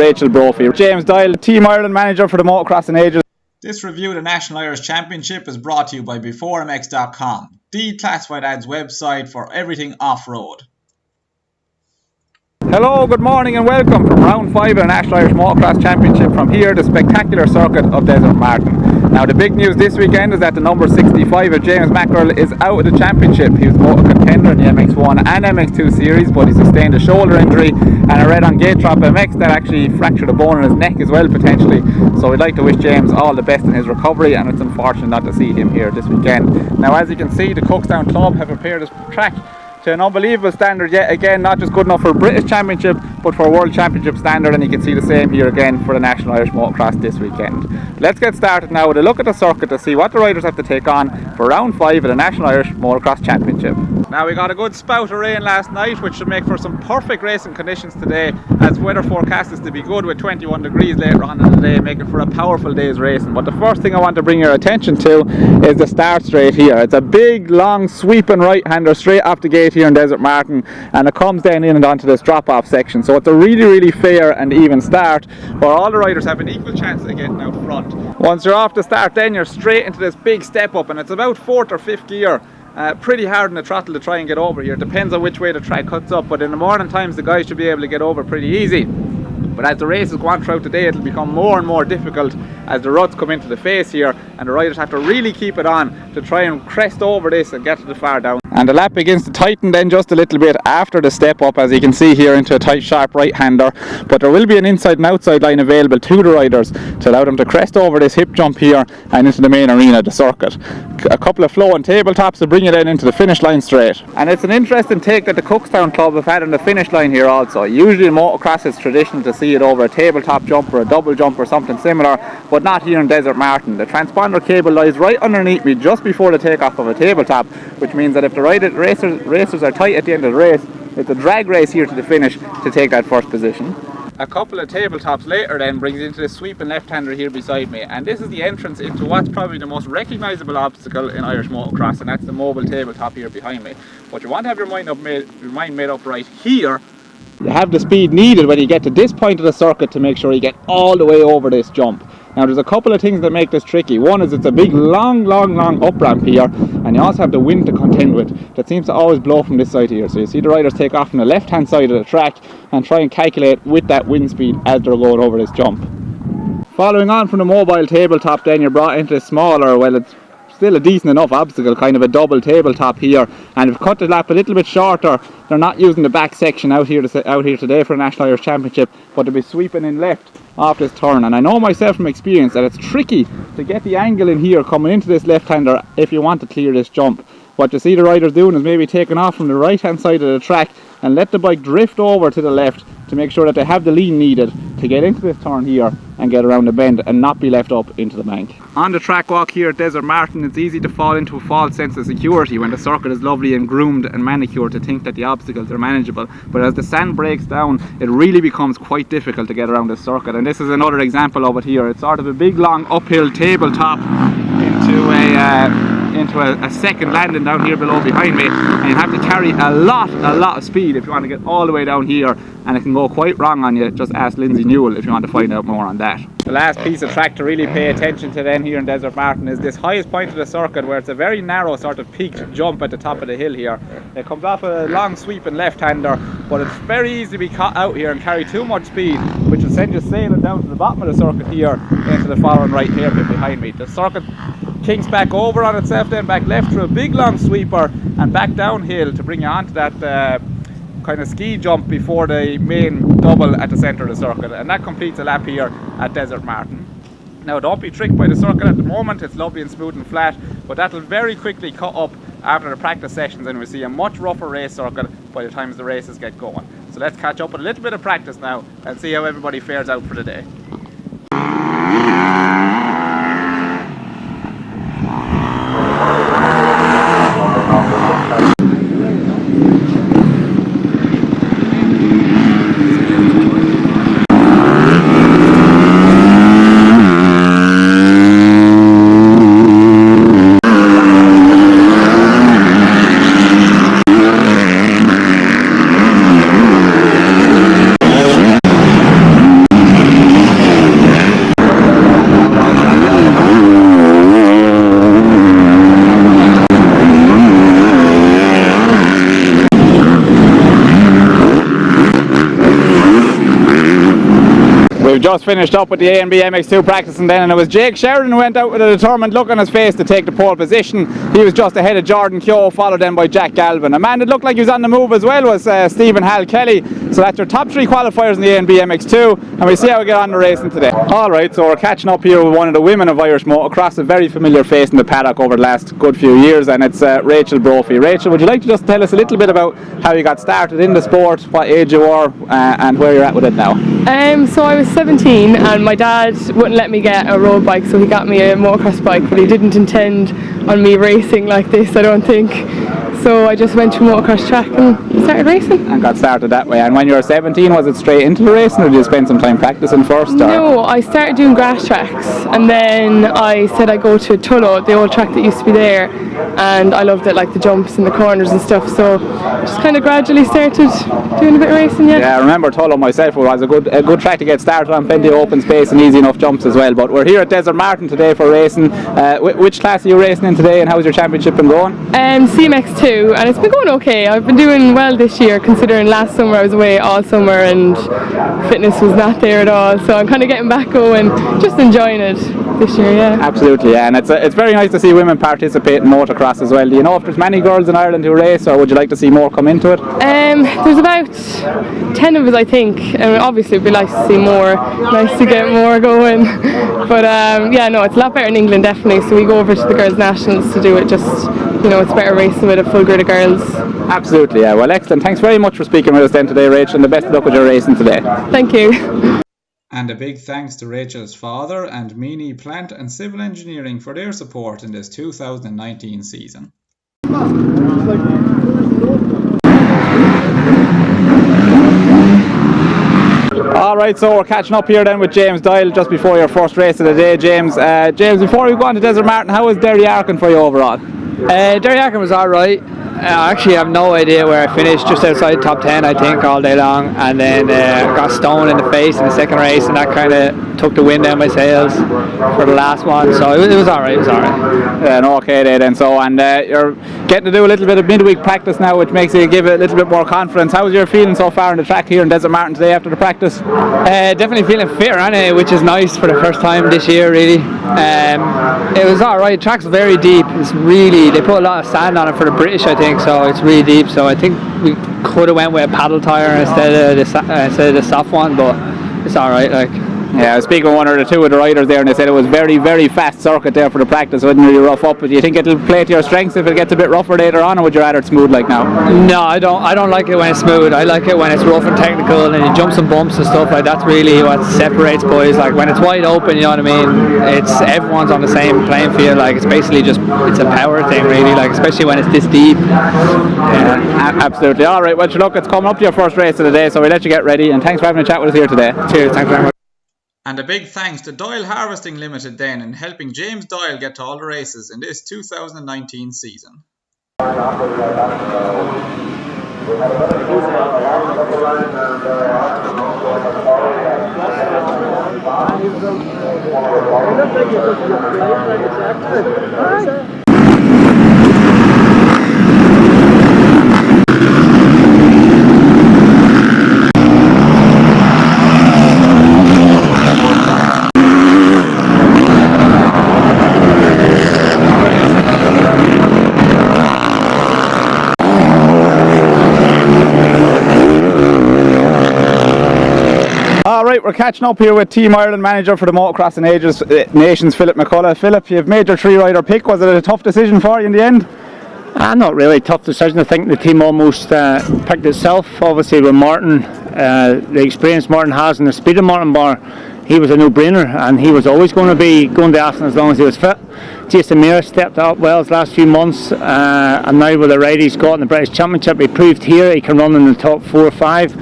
Rachel Brophy. James Doyle, Team Ireland manager for the motocross and ages. This review of the National Irish Championship is brought to you by B4MX.com, the classified ads website for everything off-road. Hello, good morning and welcome from round 5 of the National Irish Motocross Championship from here, the spectacular circuit of Desertmartin. Now the big news this weekend is that the number 65 of James McCullough is out of the championship. He was both a contender in the MX1 and MX2 series, but he sustained a shoulder injury, and I read on B4MX that actually fractured a bone in his neck as well potentially. So we'd like to wish James all the best in his recovery, and it's unfortunate not to see him here this weekend. Now as you can see, the Cookstown Club have prepared this track to an unbelievable standard yet again, not just good enough for British Championship but for World Championship standard, and you can see the same here again for the National Irish Motocross this weekend. Let's get started now with a look at the circuit to see what the riders have to take on for round 5 of the National Irish Motocross Championship. Now we got a good spout of rain last night, which should make for some perfect racing conditions today, as weather forecast is to be good with 21 degrees later on in the day, making for a powerful day's racing. But the first thing I want to bring your attention to is the start straight here. It's a big long sweeping right hander straight off the gate here in Desertmartin, and it comes down in and onto this drop off section. So it's a really fair and even start where all the riders have an equal chance of getting out front. Once you're off the start, then you're straight into this big step up, and it's about 4th or 5th gear. Pretty hard in the throttle to try and get over here. Depends on which way the track cuts up, but in the morning times the guys should be able to get over pretty easy. But as the races go on throughout the day, it'll become more and more difficult as the ruts come into the face here, and the riders have to really keep it on to try and crest over this and get to the far down. And the lap begins to tighten then just a little bit after the step up, as you can see here, into a tight sharp right hander. But there will be an inside and outside line available to the riders to allow them to crest over this hip jump here and into the main arena of the circuit. A couple of flowing tabletops to bring you then into the finish line straight. And it's an interesting take that the Cookstown Club have had on the finish line here also. Usually in motocross it's traditional to see it over a tabletop jump or a double jump or something similar, but not here in Desertmartin. The transponder cable lies right underneath me just before the takeoff of a tabletop, which means that if the racers are tight at the end of the race, it's a drag race here to the finish to take that first position. A couple of tabletops later then brings into the sweeping left-hander here beside me, and this is the entrance into what's probably the most recognisable obstacle in Irish motocross, and that's the mobile tabletop here behind me. But you want to have your mind made up right here. You have the speed needed when you get to this point of the circuit to make sure you get all the way over this jump. Now there's a couple of things that make this tricky. One is it's a big long up ramp here, and you also have the wind to contend with that seems to always blow from this side here. So you see the riders take off from the left hand side of the track and try and calculate with that wind speed as they're going over this jump. Following on from the mobile tabletop, then you're brought into a smaller, well, it's still a decent enough obstacle, kind of a double tabletop here, and if cut the lap a little bit shorter, they're not using the back section out here today for the National Irish Championship, but they'll be sweeping in left off this turn. And I know myself from experience that it's tricky to get the angle in here coming into this left-hander if you want to clear this jump. What you see the riders doing is maybe taking off from the right hand side of the track and let the bike drift over to the left to make sure that they have the lean needed to get into this turn here and get around the bend and not be left up into the bank. On the track walk here at Desertmartin, it's easy to fall into a false sense of security when the circuit is lovely and groomed and manicured to think that the obstacles are manageable. But as the sand breaks down, it really becomes quite difficult to get around this circuit, and this is another example of it here. It's sort of a big long uphill tabletop into a second landing down here below behind me, and you have to carry a lot of speed if you want to get all the way down here, and it can go quite wrong on you. Just ask Lindsay Newell if you want to find out more on that. The last piece of track to really pay attention to then here in Desertmartin is this highest point of the circuit, where it's a very narrow sort of peaked jump at the top of the hill here. It comes off a long sweeping left-hander, but it's very easy to be caught out here and carry too much speed, which will send you sailing down to the bottom of the circuit here into the following right hairpin behind me. The circuit kinks back over on itself, then back left through a big long sweeper and back downhill to bring you onto that kind of ski jump before the main double at the centre of the circuit, and that completes a lap here at Desertmartin. Now don't be tricked by the circuit at the moment, it's lovely and smooth and flat, but that will very quickly cut up after the practice sessions, and we'll see a much rougher race circuit by the time the races get going. So let's catch up with a little bit of practice now and see how everybody fares out for the day. just finished up with the A and B MX2 practicing then, and it was Jake Sheridan who went out with a determined look on his face to take the pole position. He was just ahead of Jordan Keogh, followed then by Jack Galvin. A man that looked like he was on the move as well was Stephen Hal Kelly. So that's your top 3 qualifiers in the A and B MX2, and we'll see how we get on the racing today. Alright, so we're catching up here with one of the women of Irish motocross, a very familiar face in the paddock over the last good few years, and it's Rachel Brophy. Rachel, would you like to just tell us a little bit about how you got started in the sport, what age you were, and where you're at with it now? So I was 17 and my dad wouldn't let me get a road bike, so he got me a motocross bike, but he didn't intend on me racing like this, I don't think. So I just went to a motocross track and started racing. And got started that way. And when you were 17, was it straight into the racing, or did you spend some time practicing first? Or? No, I started doing grass tracks, and then I said I'd go to Tullow, the old track that used to be there, and I loved it, like the jumps and the corners and stuff, so just kind of gradually started doing a bit of racing, Yeah, I remember Tullow myself. It was a good track to get started on, plenty of open space and easy enough jumps as well. But we're here at Desertmartin today for racing. Which class are you racing in today, and how's your championship been going? CMX2, and it's been going okay. I've been doing well this year, considering last summer I was away all summer and fitness was not there at all, so I'm kind of getting back going, just enjoying it this year, yeah. Absolutely, yeah, and it's very nice to see women participate in motocross as well. Do you know if there's many girls in Ireland who race, or would you like to see more come into it? There's about 10 of us, I think, and obviously it'd be nice to see more, nice to get more going, but yeah, no, it's a lot better in England, definitely, so we go over to the Girls' Nationals to do it, just, you know, it's better racing with a full grid of girls. Absolutely, yeah. Well, excellent. Thanks very much for speaking with us then today, Rachel, and the best of luck with your racing today. Thank you. And a big thanks to Rachel's father and Meaney Plant and Civil Engineering for their support in this 2019 season. Alright, so we're catching up here then with James Doyle just before your first race of the day, James. James, before we go on to Desertmartin, how was Derryarkin for you overall? Derryarkin was alright. I actually have no idea where I finished, just outside top 10 I think all day long, and then got stoned in the face in the second race, and that kind of took the wind out of my sails for the last one, so it was alright, Yeah, no, okay then. So, and you're getting to do a little bit of midweek practice now, which makes you give it a little bit more confidence. How's your feeling so far on the track here in Desertmartin today after the practice? Definitely feeling fitter anyway, which is nice for the first time this year really. It was alright, the track's very deep, it's really, they put a lot of sand on it for the British I think, so it's really deep, so I think we could have went with a paddle tyre instead of the soft one, but it's alright, like. Yeah, I was speaking with one or two of the riders there, and they said it was very, very fast circuit there for the practice. It wasn't really rough up, but do you think it'll play to your strengths if it gets a bit rougher later on, or would you rather it smooth like now? No, I don't like it when it's smooth. I like it when it's rough and technical and you jumps and bumps and stuff like that's really what separates boys. Like when it's wide open, you know what I mean, it's everyone's on the same playing field, like it's basically just, it's a power thing really, like especially when it's this deep. Yeah, absolutely. Alright, well look, it's coming up to your first race of the day, so we'll let you get ready, and thanks for having a chat with us here today. Cheers, thanks very much. And a big thanks to Doyle Harvesting Ltd then in helping James Doyle get to all the races in this 2019 season. Alright, we're catching up here with Team Ireland manager for the Motocross and Nations, Philip McCullough. Philip, you've made your 3-rider pick. Was it a tough decision for you in the end? Not really tough decision. I think the team almost picked itself. Obviously with Martin, the experience Martin has and the speed of Martin Bar, he was a no-brainer, and he was always going to be going to Aston as long as he was fit. Jason Mears stepped up well his last few months, and now with the ride he's got in the British Championship, he proved here he can run in the top 4 or 5,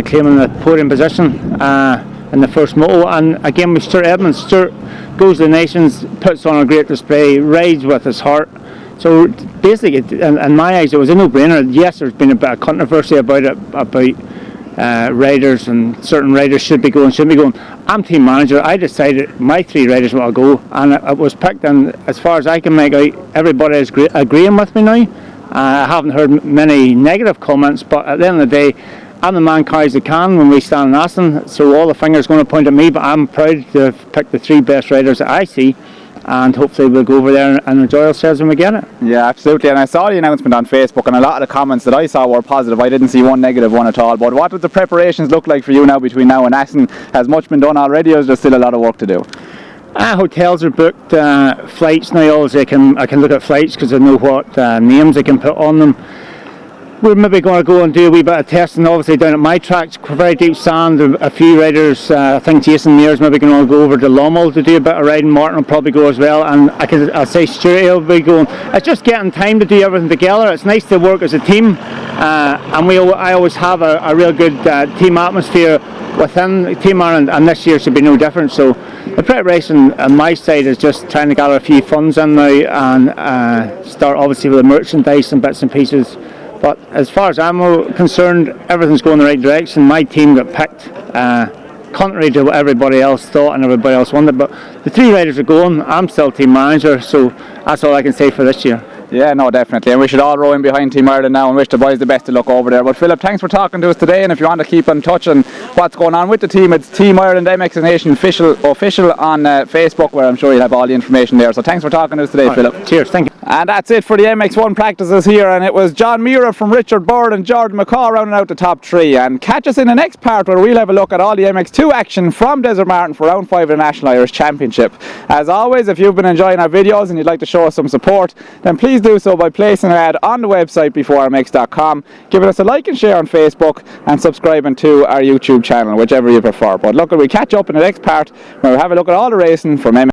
claiming the podium position in the first moto. And again with Stuart Edmonds, Stuart goes to the Nations, puts on a great display, rides with his heart. So basically, in my eyes, it was a no-brainer. Yes, there's been a bit of controversy about it, about riders and certain riders should be going, shouldn't be going. I'm team manager. I decided my 3 riders will go, and it was picked. And as far as I can make out, everybody is agreeing with me now. I haven't heard many negative comments, but at the end of the day, I'm the man carries the can when we stand in Aston, so all the fingers going to point at me, but I'm proud to have picked the 3 best riders that I see, and hopefully we'll go over there and enjoy ourselves when we get it. Yeah, absolutely. And I saw the announcement on Facebook, and a lot of the comments that I saw were positive. I didn't see one negative one at all. But what does the preparations look like for you now between now and Aston? Has much been done already, or is there still a lot of work to do? Hotels are booked, flights now. Always I can look at flights because I know what names I can put on them. We're maybe going to go and do a wee bit of testing, obviously down at my tracks, very deep sand. A few riders, I think Jason Mears maybe going to go over to Lommel to do a bit of riding. Martin will probably go as well, and I'll say Stuart will be going. It's just getting time to do everything together. It's nice to work as a team, and I always have a real good team atmosphere within Team Ireland, and this year should be no different. So the preparation on my side is just trying to gather a few funds in now and start obviously with the merchandise and bits and pieces. But as far as I'm concerned, everything's going in the right direction. My team got picked, contrary to what everybody else thought and everybody else wanted. But the 3 riders are going. I'm still team manager, so that's all I can say for this year. Yeah, no, definitely. And we should all row in behind Team Ireland now and wish the boys the best of luck over there. But Philip, thanks for talking to us today. And if you want to keep in touch on what's going on with the team, it's Team Ireland MXON official on Facebook, where I'm sure you'll have all the information there. So thanks for talking to us today, Philip. Cheers, thank you. And that's it for the MX1 practices here, and it was John Mura from Richard Bird and Jordan McCaw rounding out the top 3. And catch us in the next part where we'll have a look at all the MX2 action from Desertmartin for round 5 of the National Irish Championship. As always, if you've been enjoying our videos and you'd like to show us some support, then please do so by placing an ad on the website B4MX.com, giving us a like and share on Facebook, and subscribing to our YouTube channel, whichever you prefer. But look, we'll catch up in the next part where we'll have a look at all the racing from MX.